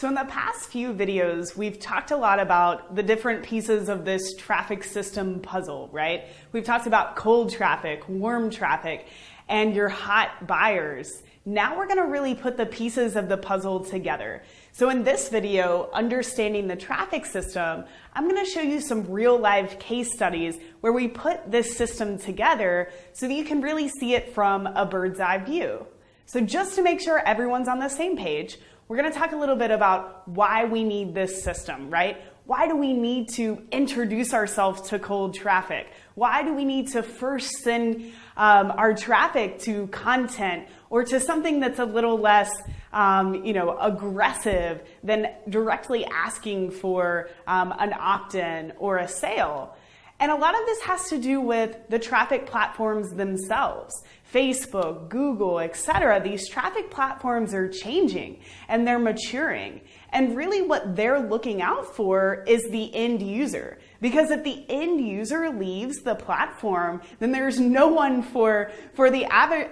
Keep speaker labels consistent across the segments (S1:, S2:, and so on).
S1: So in the past few videos, we've talked a lot about the different pieces of this traffic system puzzle, right? We've talked about cold traffic, warm traffic, and your hot buyers. Now we're gonna really put the pieces of the puzzle together. So in this video, Understanding the Traffic System, I'm gonna show you some real life case studies where we put this system together so that you can really see it from a bird's eye view. So just to make sure everyone's on the same page, we're going to talk a little bit about why we need this system, right? Why do we need to introduce ourselves to cold traffic? Why do we need to first send our traffic to content or to something that's a little less aggressive than directly asking for an opt-in or a sale? And a lot of this has to do with the traffic platforms themselves. Facebook, Google, etc. These traffic platforms are changing and they're maturing. And really what they're looking out for is the end user. Because if the end user leaves the platform, then there's no one for the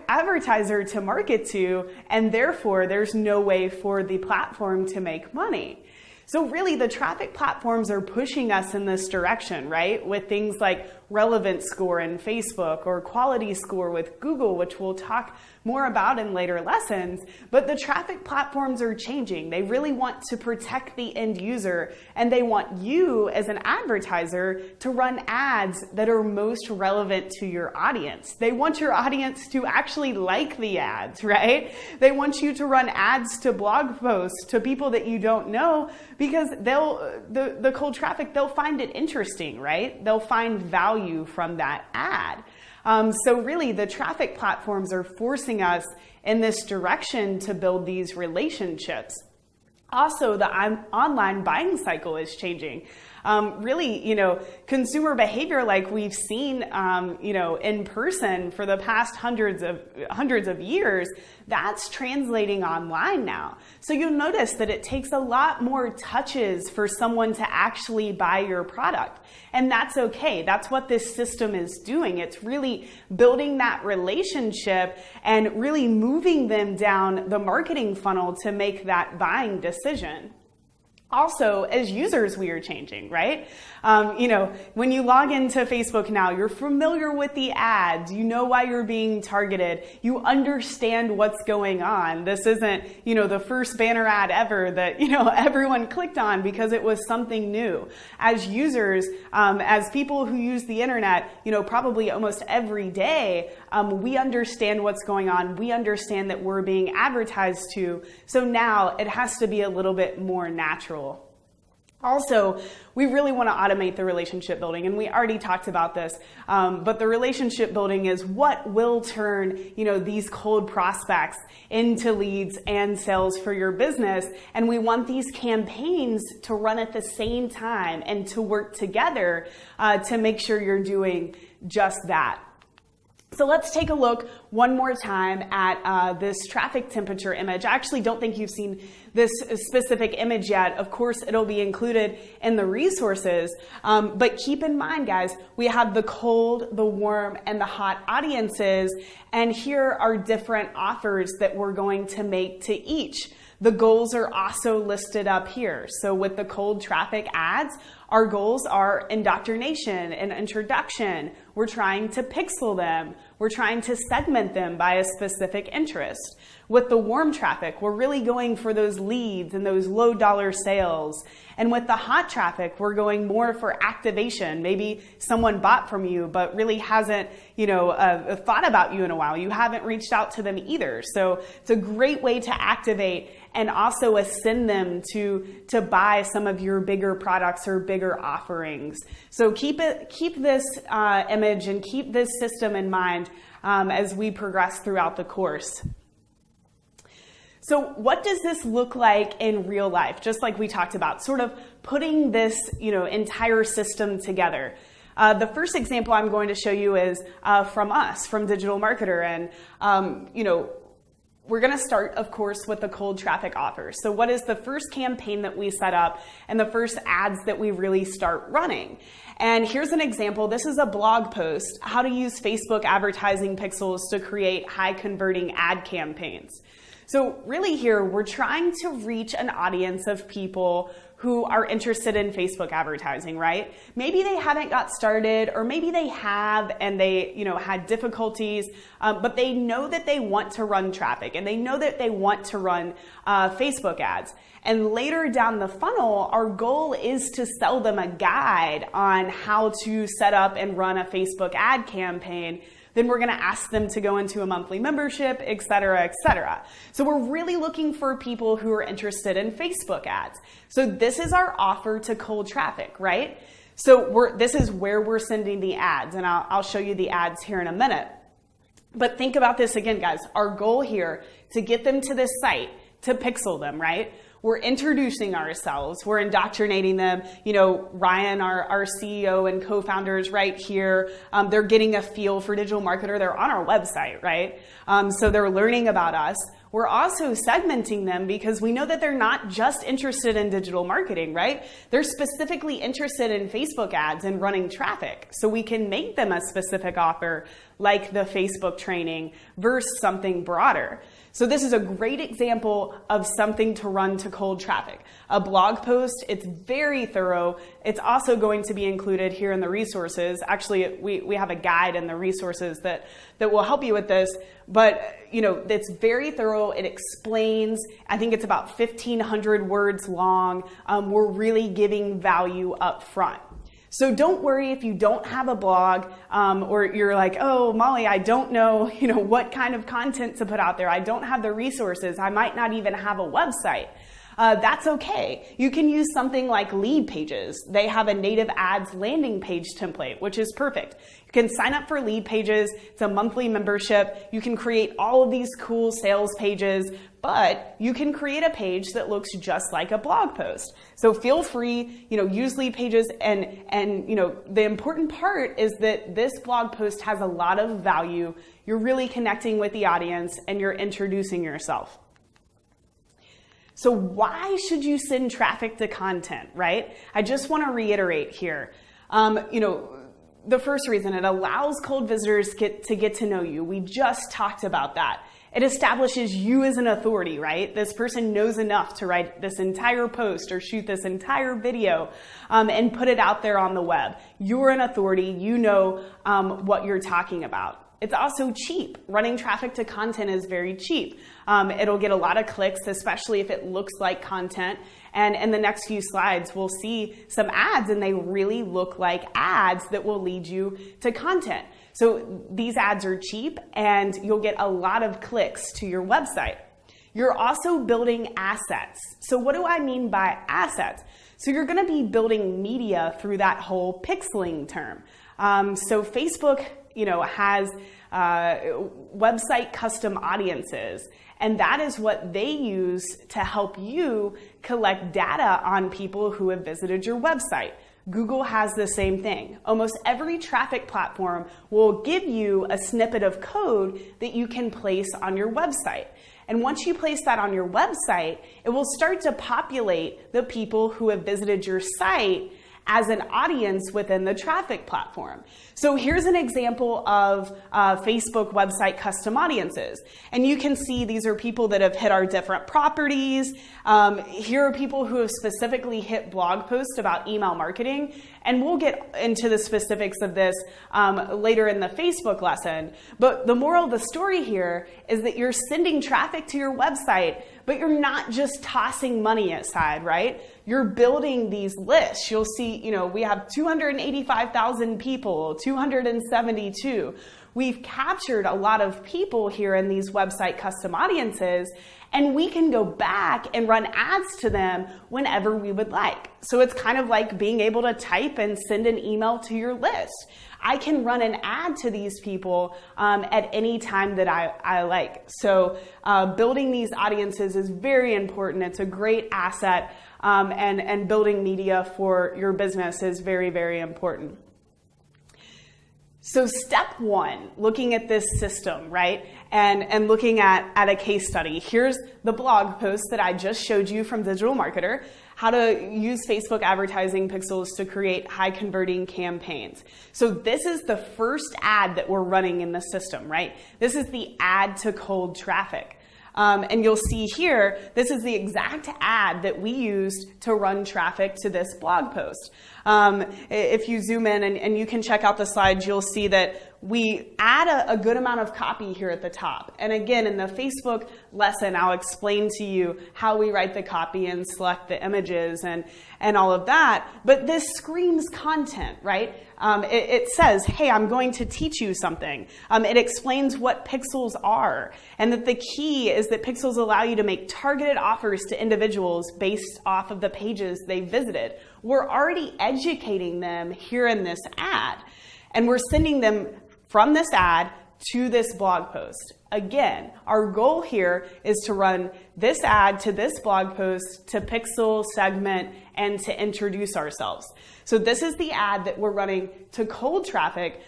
S1: advertiser to market to, and therefore there's no way for the platform to make money. So really the traffic platforms are pushing us in this direction, right? With things like relevance score in Facebook or quality score with Google, which we'll talk more about in later lessons. But the traffic platforms are changing. They really want to protect the end user, and they want you as an advertiser to run ads that are most relevant to your audience. They want your audience to actually like the ads, right? They want you to run ads to blog posts to people that you don't know, because the cold traffic, they'll find it interesting, right? They'll find value from that ad. So really the traffic platforms are forcing us in this direction to build these relationships. Also, the online buying cycle is changing. Consumer behavior like we've seen, in person for the past hundreds of years, that's translating online now. So you'll notice that it takes a lot more touches for someone to actually buy your product. And that's okay. That's what this system is doing. It's really building that relationship and really moving them down the marketing funnel to make that buying decision. Also, as users, we are changing, right? When you log into Facebook now, you're familiar with the ads. You know why you're being targeted. You understand what's going on. This isn't, the first banner ad ever that, everyone clicked on because it was something new. As users, as people who use the internet, probably almost every day, we understand what's going on. We understand that we're being advertised to. So now it has to be a little bit more natural. Also, we really want to automate the relationship building, and we already talked about this, but the relationship building is what will turn, these cold prospects into leads and sales for your business, and we want these campaigns to run at the same time and to work together to make sure you're doing just that. So let's take a look one more time at this traffic temperature image. I actually don't think you've seen this specific image yet. Of course, it'll be included in the resources. But keep in mind, guys, we have the cold, the warm, and the hot audiences. And here are different offers that we're going to make to each. The goals are also listed up here. So with the cold traffic ads, our goals are indoctrination and introduction. We're trying to pixel them. We're trying to segment them by a specific interest. With the warm traffic, we're really going for those leads and those low dollar sales. And with the hot traffic, we're going more for activation. Maybe someone bought from you, but really hasn't, thought about you in a while. You haven't reached out to them either. So it's a great way to activate and also ascend them to buy some of your bigger products or bigger offerings. So keep this image and keep this system in mind as we progress throughout the course. So what does this look like in real life? Just like we talked about, sort of putting this, entire system together. The first example I'm going to show you is from Digital Marketer. And, we're going to start, of course, with the cold traffic offers. So what is the first campaign that we set up and the first ads that we really start running? And here's an example. This is a blog post, how to use Facebook advertising pixels to create high converting ad campaigns. So really here, we're trying to reach an audience of people who are interested in Facebook advertising, right? Maybe they haven't got started, or maybe they have and they, had difficulties, but they know that they want to run traffic and they know that they want to run Facebook ads. And later down the funnel, our goal is to sell them a guide on how to set up and run a Facebook ad campaign. Then we're going to ask them to go into a monthly membership, et cetera, et cetera. So we're really looking for people who are interested in Facebook ads. So this is our offer to cold traffic, right? So this is where we're sending the ads, and I'll show you the ads here in a minute. But think about this again, guys. Our goal here, to get them to this site, to pixel them, right? We're introducing ourselves. We're indoctrinating them. Ryan, our CEO and co-founder, is right here. They're getting a feel for digital marketer. They're on our website, right? So they're learning about us. We're also segmenting them because we know that they're not just interested in digital marketing, right? They're specifically interested in Facebook ads and running traffic. So we can make them a specific offer like the Facebook training versus something broader. So this is a great example of something to run to cold traffic. A blog post, it's very thorough. It's also going to be included here in the resources. Actually, we have a guide in the resources that will help you with this. But, it's very thorough. It explains, I think it's about 1,500 words long. We're really giving value up front. So don't worry if you don't have a blog, or you're like, oh, Molly, I don't know, what kind of content to put out there. I don't have the resources. I might not even have a website. That's okay. You can use something like Lead Pages. They have a native ads landing page template, which is perfect. You can sign up for Lead Pages. It's a monthly membership. You can create all of these cool sales pages, but you can create a page that looks just like a blog post. So feel free, use Lead Pages. And the important part is that this blog post has a lot of value. You're really connecting with the audience and you're introducing yourself. So why should you send traffic to content, right? I just want to reiterate here. The first reason, it allows cold visitors to get to know you. We just talked about that. It establishes you as an authority, right? This person knows enough to write this entire post or shoot this entire video and put it out there on the web. You're an authority. You know what you're talking about. It's also cheap. Running traffic to content is very cheap. It'll get a lot of clicks, especially if it looks like content. And in the next few slides, we'll see some ads, and they really look like ads that will lead you to content. So these ads are cheap, and you'll get a lot of clicks to your website. You're also building assets. So what do I mean by assets? So you're going to be building media through that whole pixeling term. So Facebook has website custom audiences, and that is what they use to help you collect data on people who have visited your website. Google has the same thing. Almost every traffic platform will give you a snippet of code that you can place on your website. And once you place that on your website, it will start to populate the people who have visited your site as an audience within the traffic platform. So here's an example of Facebook website custom audiences. And you can see these are people that have hit our different properties. Here are people who have specifically hit blog posts about email marketing. And we'll get into the specifics of this later in the Facebook lesson. But the moral of the story here is that you're sending traffic to your website, but you're not just tossing money aside, right? You're building these lists. You'll see, we have 285,000 people, 272. We've captured a lot of people here in these website custom audiences, and we can go back and run ads to them whenever we would like. So it's kind of like being able to type and send an email to your list. I can run an ad to these people at any time that I like. So building these audiences is very important. It's a great asset, and building media for your business is very, very important. So step one, looking at this system, right? And looking at a case study. Here's the blog post that I just showed you from Digital Marketer, how to use Facebook advertising pixels to create high converting campaigns. So this is the first ad that we're running in the system, right? This is the ad to cold traffic. And you'll see here, this is the exact ad that we used to run traffic to this blog post. If you zoom in and you can check out the slides, you'll see that we add a good amount of copy here at the top. And again, in the Facebook lesson, I'll explain to you how we write the copy and select the images and all of that. But this screams content, right? It says, hey, I'm going to teach you something. It explains what pixels are, and that the key is that pixels allow you to make targeted offers to individuals based off of the pages they visited. We're already educating them here in this ad, and we're sending them from this ad to this blog post. Again, our goal here is to run this ad to this blog post, to pixel, segment, and to introduce ourselves. So this is the ad that we're running to cold traffic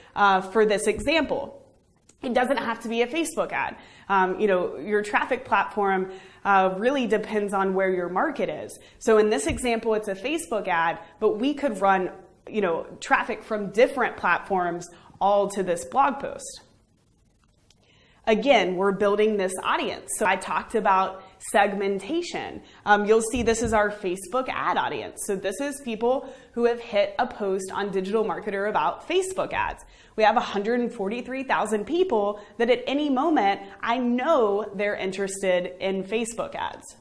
S1: for this example. It doesn't have to be a Facebook ad. Your traffic platform really depends on where your market is. So in this example, it's a Facebook ad, but we could run traffic from different platforms all to this blog post. Again, we're building this audience. So I talked about segmentation. You'll see this is our Facebook ad audience. So this is people who have hit a post on Digital Marketer about Facebook ads. We have 143,000 people that at any moment, I know they're interested in Facebook ads.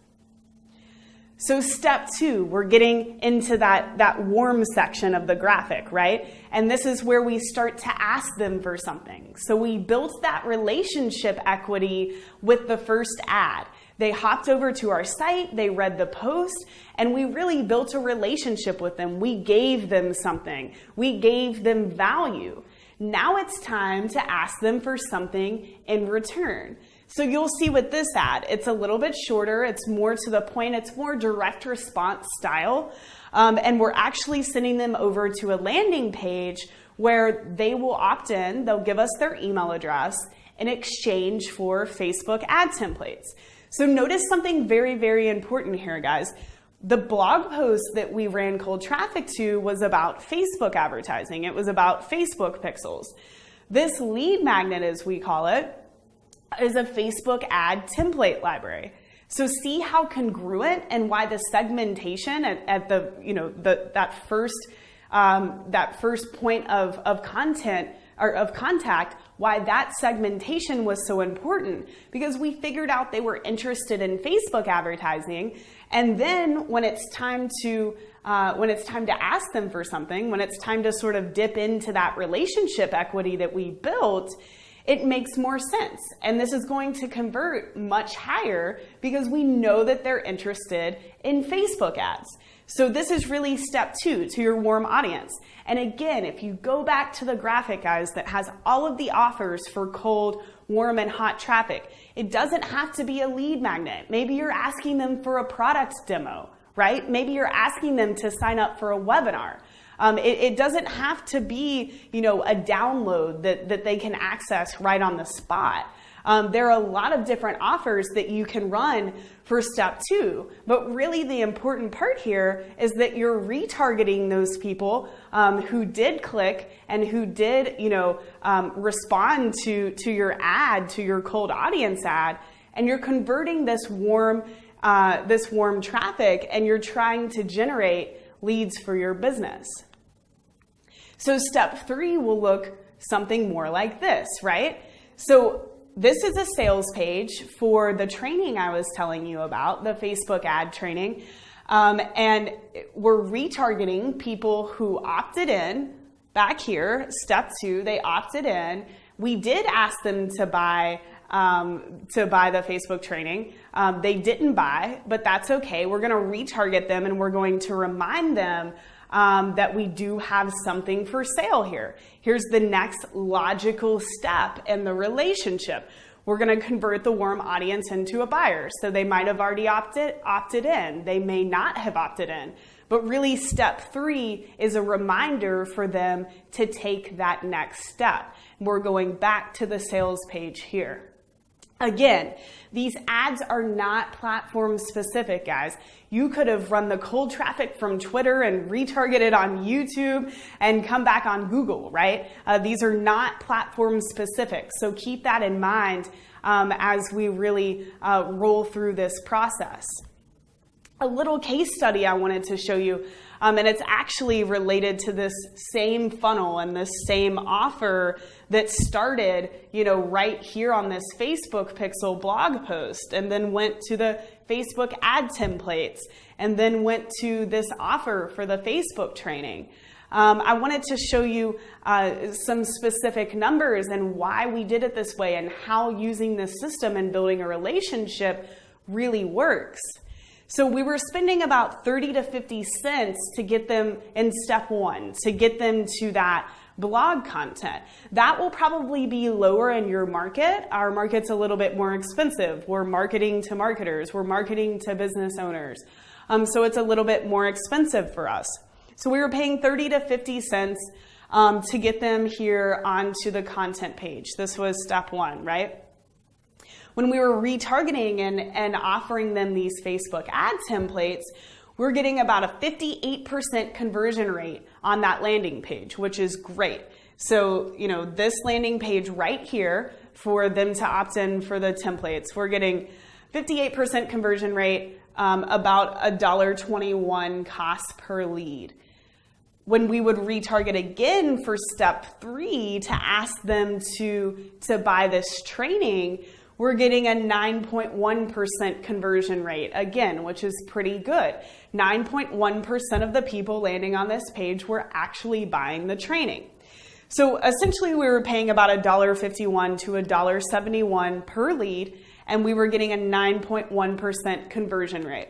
S1: So step 2, we're getting into that warm section of the graphic, right? And this is where we start to ask them for something. So we built that relationship equity with the first ad. They hopped over to our site, they read the post, and we really built a relationship with them. We gave them something. We gave them value. Now it's time to ask them for something in return. So you'll see with this ad, it's a little bit shorter, it's more to the point, it's more direct response style, and we're actually sending them over to a landing page where they will opt in, they'll give us their email address in exchange for Facebook ad templates. So notice something very, very important here, guys. The blog post that we ran cold traffic to was about Facebook advertising. It was about Facebook pixels. This lead magnet, as we call it, is a Facebook ad template library. So see how congruent and why the segmentation at the that first point of content or of contact, why that segmentation was so important, because we figured out they were interested in Facebook advertising, and then when it's time to ask them for something, when it's time to sort of dip into that relationship equity that we built, it makes more sense. And this is going to convert much higher because we know that they're interested in Facebook ads. So this is really step 2 to your warm audience. And again, if you go back to the graphic, guys, that has all of the offers for cold, warm, and hot traffic, it doesn't have to be a lead magnet. Maybe you're asking them for a product demo, right? Maybe you're asking them to sign up for a webinar. It doesn't have to be, a download that they can access right on the spot. There are a lot of different offers that you can run for step 2, but really the important part here is that you're retargeting those people who did click and who did, respond to your ad, to your cold audience ad, and you're converting this warm traffic, and you're trying to generate leads for your business. So step 3 will look something more like this, right? So this is a sales page for the training I was telling you about, the Facebook ad training. And we're retargeting people who opted in. Back here, step 2, they opted in. We did ask them to buy the Facebook training. They didn't buy, but that's okay. We're going to retarget them, and we're going to remind them that we do have something for sale here. Here's the next logical step in the relationship. We're going to convert the warm audience into a buyer. So they might have already opted in. They may not have opted in. But really, step 3 is a reminder for them to take that next step. We're going back to the sales page here. Again, these ads are not platform specific, guys. You could have run the cold traffic from Twitter and retargeted on YouTube and come back on Google, right? These are not platform specific. So keep that in mind as we really roll through this process. A little case study I wanted to show you, and it's actually related to this same funnel and this same offer that started, right here on this Facebook Pixel blog post, and then went to the Facebook ad templates, and then went to this offer for the Facebook training. I wanted to show you some specific numbers and why we did it this way and how using this system and building a relationship really works. So we were spending about 30 to 50 cents to get them in step one, to get them to that blog content. That will probably be lower in your market. Our market's a little bit more expensive. We're marketing to marketers. We're marketing to business owners. So it's a little bit more expensive for us. So we were paying 30 to 50 cents to get them here onto the content page. This was step one, right? When we were retargeting and offering them these Facebook ad templates, we're getting about a 58% conversion rate on that landing page, which is great. So, this landing page right here for them to opt in for the templates, we're getting 58% conversion rate, about $1.21 cost per lead. When we would retarget again for step 3 to ask them to buy this training, we're getting a 9.1% conversion rate, again, which is pretty good. 9.1% of the people landing on this page were actually buying the training. So essentially we were paying about $1.51 to $1.71 per lead, and we were getting a 9.1% conversion rate.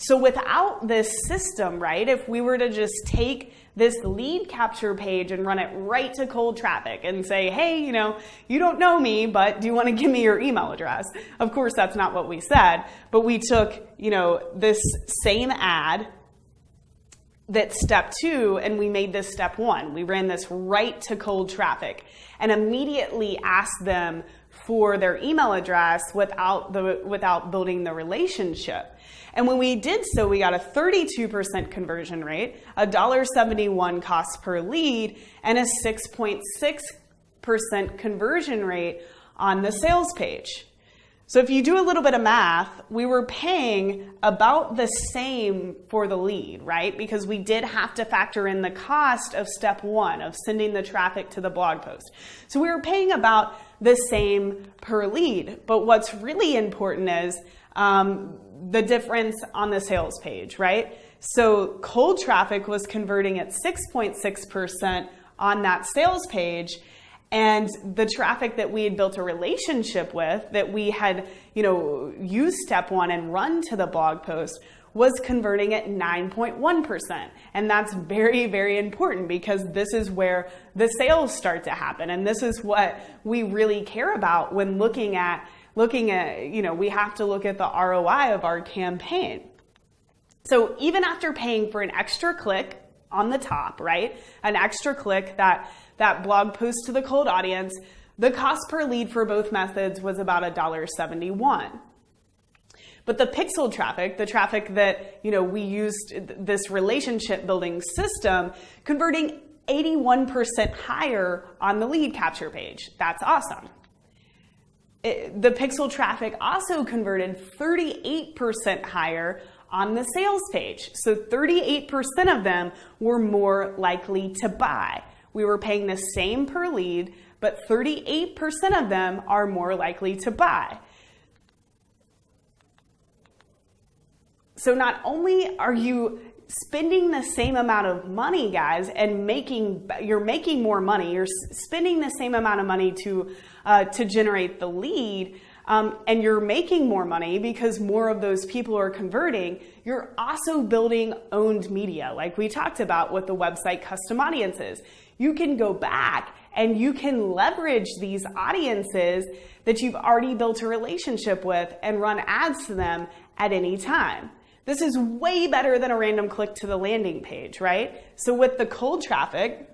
S1: So without this system, right, if we were to just take this lead capture page and run it right to cold traffic and say, hey, you don't know me, but do you want to give me your email address? Of course, that's not what we said, but we took, this same ad that's step 2 and we made this step 1. We ran this right to cold traffic and immediately asked them for their email address without building the relationship. And when we did so, we got a 32% conversion rate, a $1.71 cost per lead, and a 6.6% conversion rate on the sales page. So if you do a little bit of math, we were paying about the same for the lead, right? Because we did have to factor in the cost of step 1 of sending the traffic to the blog post. So we were paying about the same per lead. But what's really important is the difference on the sales page, right? So cold traffic was converting at 6.6% on that sales page, and the traffic that we had built a relationship with, that we had, used step 1 and run to the blog post, was converting at 9.1%. And that's very, very important because this is where the sales start to happen. And this is what we really care about when looking at, we have to look at the ROI of our campaign. So even after paying for an extra click on the top, right? An extra click, that blog post to the cold audience, the cost per lead for both methods was about $1.71. But the pixel traffic, the traffic that, we used this relationship building system, converting 81% higher on the lead capture page. That's awesome. The pixel traffic also converted 38% higher on the sales page. So 38% of them were more likely to buy. We were paying the same per lead, but 38% of them are more likely to buy. So not only are you spending the same amount of money, guys, and you're making more money, you're spending the same amount of money to generate the lead, and you're making more money because more of those people are converting, you're also building owned media, like we talked about with the website custom audiences. You can go back and you can leverage these audiences that you've already built a relationship with and run ads to them at any time. This is way better than a random click to the landing page, right? So with the cold traffic,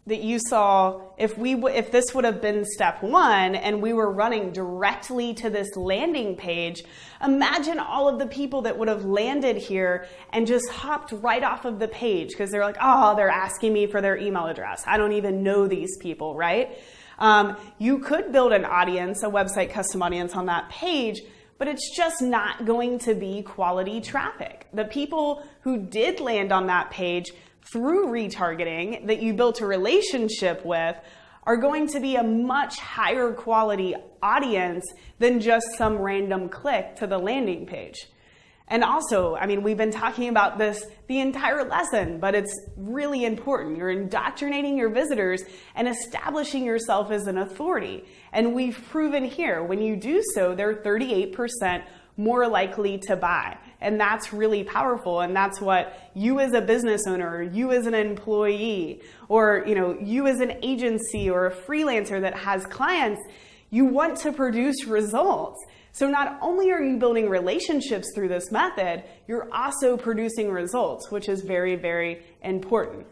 S1: that you saw, if this would have been step one and we were running directly to this landing page, imagine all of the people that would have landed here and just hopped right off of the page because they're like, oh, they're asking me for their email address. I don't even know these people, right? You could build an audience, a website custom audience on that page, but it's just not going to be quality traffic. The people who did land on that page through retargeting that you built a relationship with are going to be a much higher quality audience than just some random click to the landing page. And also, I mean, we've been talking about this the entire lesson, but it's really important. You're indoctrinating your visitors and establishing yourself as an authority. And we've proven here, when you do so, they're 38% more likely to buy. And that's really powerful. And that's what you as a business owner, you as an employee, or you as an agency or a freelancer that has clients, you want to produce results. So not only are you building relationships through this method, you're also producing results, which is very, very important.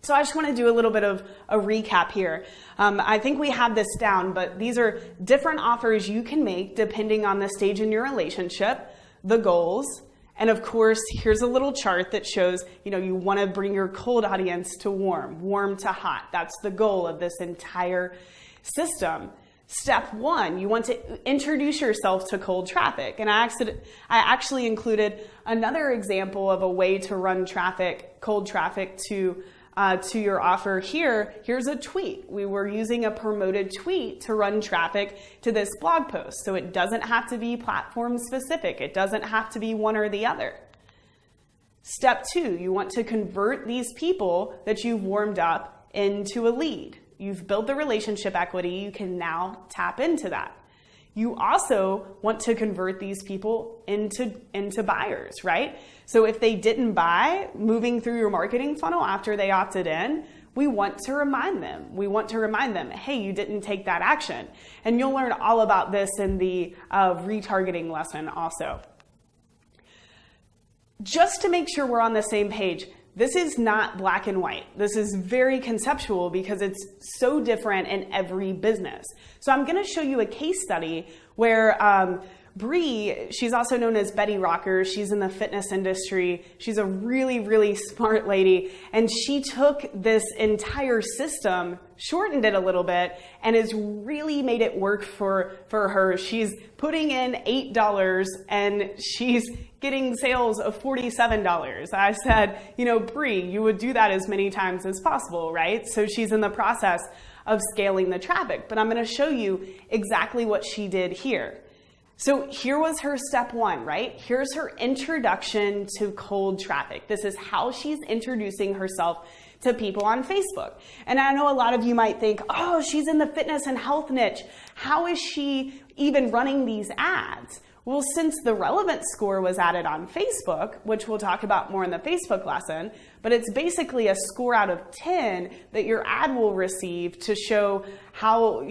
S1: So I just want to do a little bit of a recap here. I think we have this down, but these are different offers you can make depending on the stage in your relationship, the goals, and of course, here's a little chart that shows, you want to bring your cold audience to warm to hot. That's the goal of this entire system. Step one, you want to introduce yourself to cold traffic. And I actually included another example of a way to run cold traffic to your offer here. Here's a tweet. We were using a promoted tweet to run traffic to this blog post. So it doesn't have to be platform specific. It doesn't have to be one or the other. Step two, you want to convert these people that you've warmed up into a lead. You've built the relationship equity. You can now tap into that. You also want to convert these people into buyers, right? So if they didn't buy, moving through your marketing funnel after they opted in, we want to remind them. Hey, you didn't take that action. And you'll learn all about this in the retargeting lesson also. Just to make sure we're on the same page, this is not black and white. This is very conceptual because it's so different in every business. So I'm going to show you a case study where Bree, she's also known as Betty Rocker. She's in the fitness industry. She's a really, really smart lady. And she took this entire system, shortened it a little bit, and has really made it work for her. She's putting in $8 and she's getting sales of $47. I said, Bree, you would do that as many times as possible, right? So she's in the process of scaling the traffic. But I'm going to show you exactly what she did here. So here was her step one, right? Here's her introduction to cold traffic. This is how she's introducing herself to people on Facebook. And I know a lot of you might think, oh, she's in the fitness and health niche. How is she even running these ads? Well, since the relevance score was added on Facebook, which we'll talk about more in the Facebook lesson, but it's basically a score out of 10 that your ad will receive to show how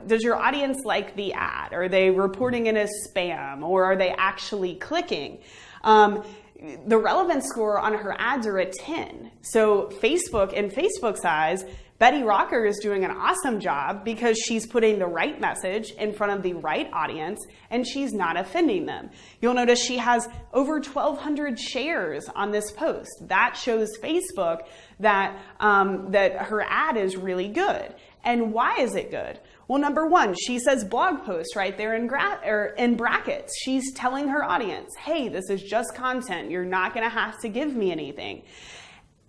S1: does your audience like the ad? Are they reporting it as spam, or are they actually clicking? The relevance score on her ads are a 10. So Facebook, in Facebook's eyes, Betty Rocker is doing an awesome job because she's putting the right message in front of the right audience and she's not offending them. You'll notice she has over 1,200 shares on this post. That shows Facebook that her ad is really good. And why is it good? Well, number one, she says blog post right there in brackets. She's telling her audience, hey, this is just content. You're not going to have to give me anything.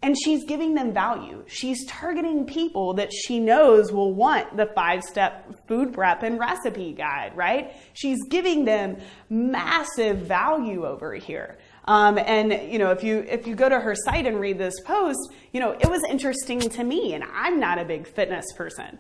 S1: And she's giving them value. She's targeting people that she knows will want the 5-step food prep and recipe guide, right? She's giving them massive value over here. If you go to her site and read this post, it was interesting to me, and I'm not a big fitness person.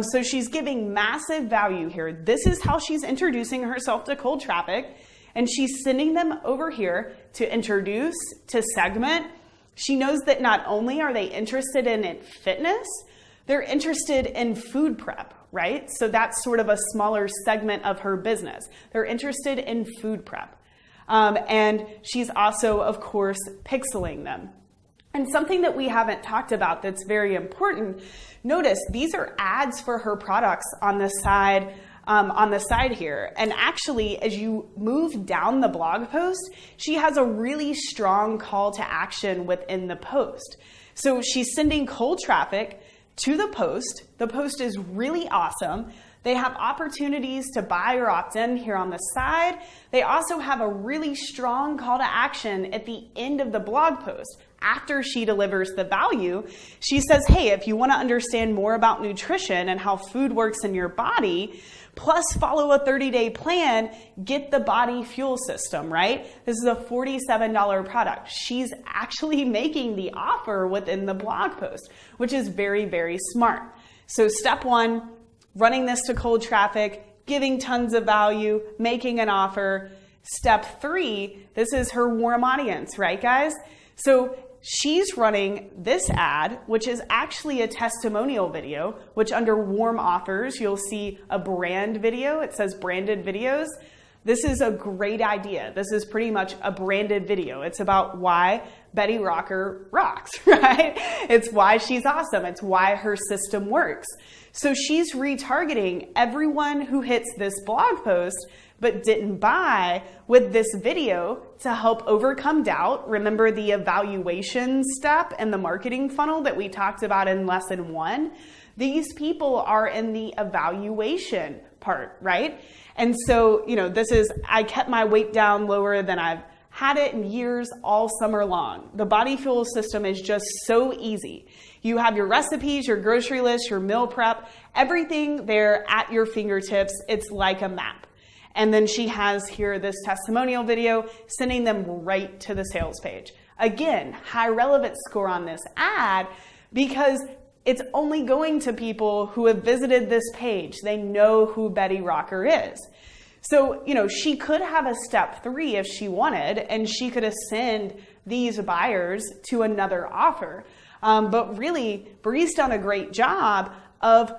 S1: So she's giving massive value here. This is how she's introducing herself to cold traffic, and she's sending them over here to introduce, to segment. She knows that not only are they interested in fitness, they're interested in food prep, right? So that's sort of a smaller segment of her business. They're interested in food prep. And she's also, of course, pixeling them. And something that we haven't talked about that's very important, notice these are ads for her products on the side here. And actually, as you move down the blog post, she has a really strong call to action within the post. So she's sending cold traffic to the post. The post is really awesome. They have opportunities to buy or opt in here on the side. They also have a really strong call to action at the end of the blog post. After she delivers the value, she says, hey, if you want to understand more about nutrition and how food works in your body, plus follow a 30-day plan, get the Body Fuel System, right? This is a $47 product. She's actually making the offer within the blog post, which is very, very smart. So step one, running this to cold traffic, giving tons of value, making an offer. Step three, this is her warm audience, right, guys? So she's running this ad, which is actually a testimonial video, which under warm offers, you'll see a brand video. It says branded videos. This is a great idea. This is pretty much a branded video. It's about why Betty Rocker rocks, right? It's why she's awesome. It's why her system works. So she's retargeting everyone who hits this blog post but didn't buy with this video to help overcome doubt. Remember the evaluation step and the marketing funnel that we talked about in lesson 1? These people are in the evaluation part, right? And so, this is, I kept my weight down lower than I've had it in years all summer long. The Body Fuel System is just so easy. You have your recipes, your grocery list, your meal prep, everything there at your fingertips. It's like a map. And then she has here this testimonial video, sending them right to the sales page. Again, high relevance score on this ad because it's only going to people who have visited this page. They know who Betty Rocker is. So, she could have a step 3 if she wanted, and she could ascend these buyers to another offer. But really, Bree's done a great job of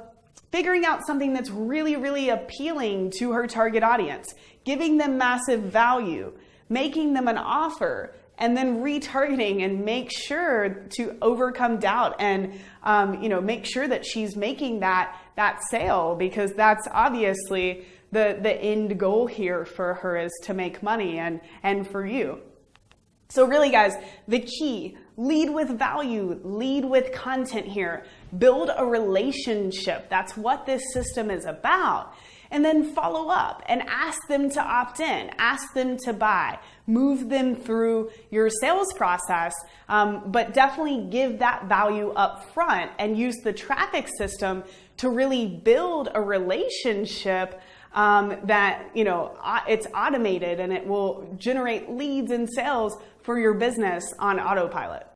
S1: figuring out something that's really, really appealing to her target audience, giving them massive value, making them an offer, and then retargeting and make sure to overcome doubt and, make sure that she's making that sale, because that's obviously the end goal here for her is to make money and for you. So really, guys, the key, lead with value, lead with content here, build a relationship. That's what this system is about. And then follow up and ask them to opt in, ask them to buy, move them through your sales process, but definitely give that value up front and use the traffic system to really build a relationship that, it's automated and it will generate leads and sales for your business on autopilot.